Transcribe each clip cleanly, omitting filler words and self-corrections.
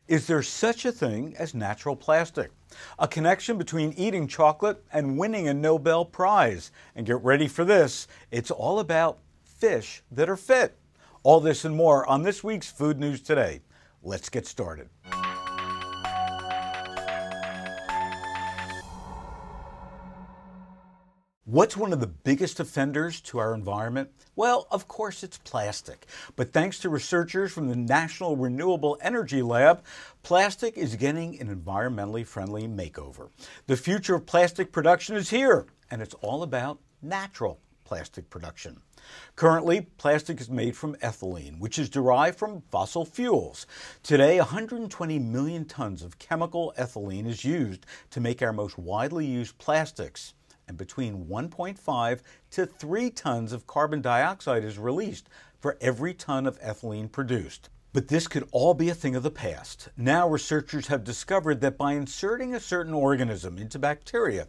Is there such a thing as natural plastic? A connection between eating chocolate and winning a Nobel Prize. And get ready for this, it's all about fish that are fit. All this and more on this week's Food News Today. Let's get started. What's one of the biggest offenders to our environment? Well, of course, it's plastic. But thanks to researchers from the National Renewable Energy Lab, plastic is getting an environmentally friendly makeover. The future of plastic production is here, and it's all about natural plastic production. Currently, plastic is made from ethylene, which is derived from fossil fuels. Today, 120 million tons of chemical ethylene is used to make our most widely used plastics. And between 1.5 to 3 tons of carbon dioxide is released for every ton of ethylene produced. But this could all be a thing of the past. Now researchers have discovered that by inserting a certain organism into bacteria,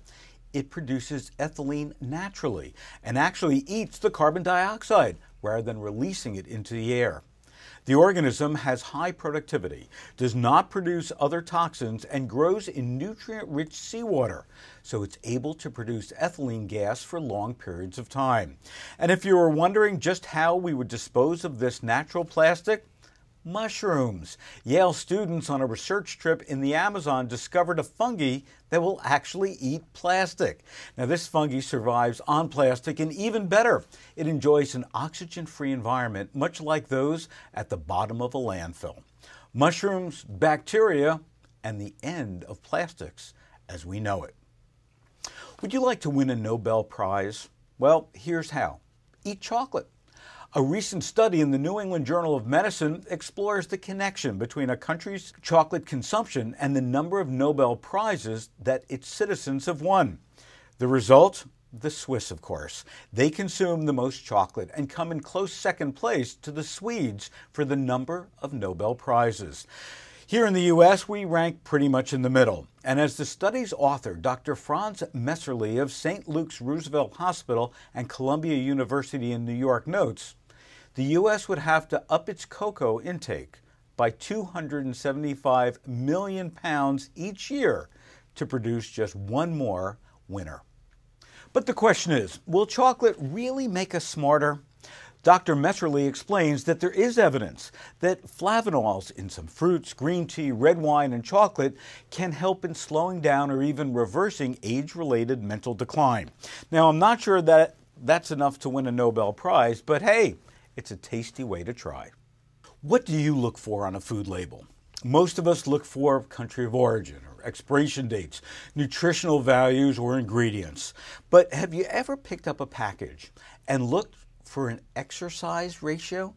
it produces ethylene naturally and actually eats the carbon dioxide rather than releasing it into the air. The organism has high productivity, does not produce other toxins, and grows in nutrient-rich seawater, so it's able to produce ethylene gas for long periods of time. And if you were wondering just how we would dispose of this natural plastic, mushrooms. Yale students on a research trip in the Amazon discovered a fungi that will actually eat plastic. Now, this fungi survives on plastic, and even better, it enjoys an oxygen-free environment, much like those at the bottom of a landfill. Mushrooms, bacteria, and the end of plastics as we know it. Would you like to win a Nobel Prize? Well, here's how. Eat chocolate. A recent study in the New England Journal of Medicine explores the connection between a country's chocolate consumption and the number of Nobel Prizes that its citizens have won. The result? The Swiss, of course. They consume the most chocolate and come in close second place to the Swedes for the number of Nobel Prizes. Here in the U.S., we rank pretty much in the middle. And as the study's author, Dr. Franz Messerli of St. Luke's Roosevelt Hospital and Columbia University in New York notes, the U.S. would have to up its cocoa intake by 275 million pounds each year to produce just one more winner. But the question is, will chocolate really make us smarter? Dr. Messerli explains that there is evidence that flavonols in some fruits, green tea, red wine, and chocolate can help in slowing down or even reversing age-related mental decline. Now, I'm not sure that that's enough to win a Nobel Prize, but hey, it's a tasty way to try. What do you look for on a food label? Most of us look for country of origin or expiration dates, nutritional values, or ingredients. But have you ever picked up a package and looked for an exercise ratio?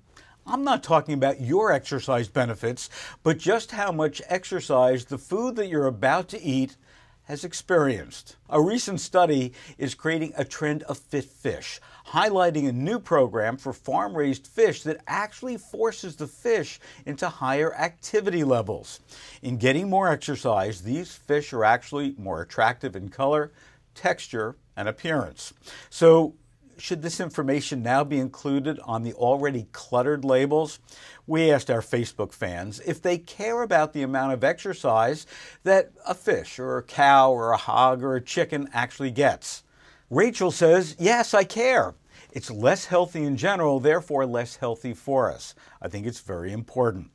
I'm not talking about your exercise benefits, but just how much exercise the food that you're about to eat has experienced. A recent study is creating a trend of fit fish, highlighting a new program for farm-raised fish that actually forces the fish into higher activity levels. In getting more exercise, these fish are actually more attractive in color, texture, and appearance. So, should this information now be included on the already cluttered labels? We asked our Facebook fans if they care about the amount of exercise that a fish or a cow or a hog or a chicken actually gets. Rachel says, yes, I care. It's less healthy in general, therefore less healthy for us. I think it's very important.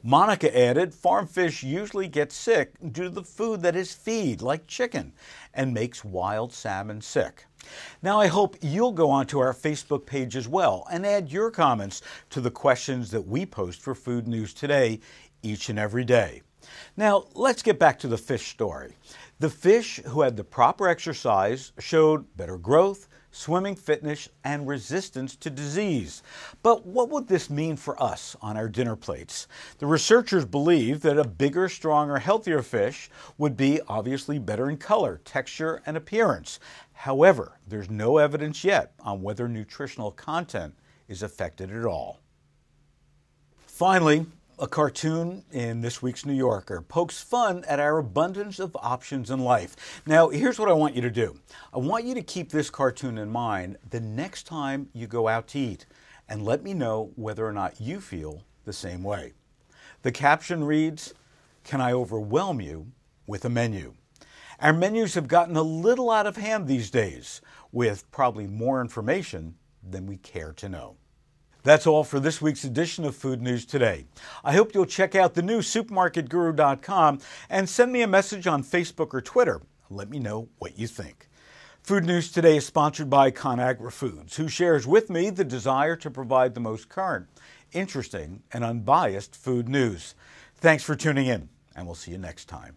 Monica added, farm fish usually get sick due to the food that is feed, like chicken, and makes wild salmon sick. Now, I hope you'll go onto our Facebook page as well and add your comments to the questions that we post for Food News Today each and every day. Now, let's get back to the fish story. The fish who had the proper exercise showed better growth, swimming fitness, and resistance to disease. But what would this mean for us on our dinner plates? The researchers believe that a bigger, stronger, healthier fish would be obviously better in color, texture, and appearance. However, there's no evidence yet on whether nutritional content is affected at all. Finally, a cartoon in this week's New Yorker pokes fun at our abundance of options in life. Now, here's what I want you to do. I want you to keep this cartoon in mind the next time you go out to eat, and let me know whether or not you feel the same way. The caption reads, can I overwhelm you with a menu? Our menus have gotten a little out of hand these days, with probably more information than we care to know. That's all for this week's edition of Food News Today. I hope you'll check out the new supermarketguru.com and send me a message on Facebook or Twitter. Let me know what you think. Food News Today is sponsored by ConAgra Foods, who shares with me the desire to provide the most current, interesting, and unbiased food news. Thanks for tuning in, and we'll see you next time.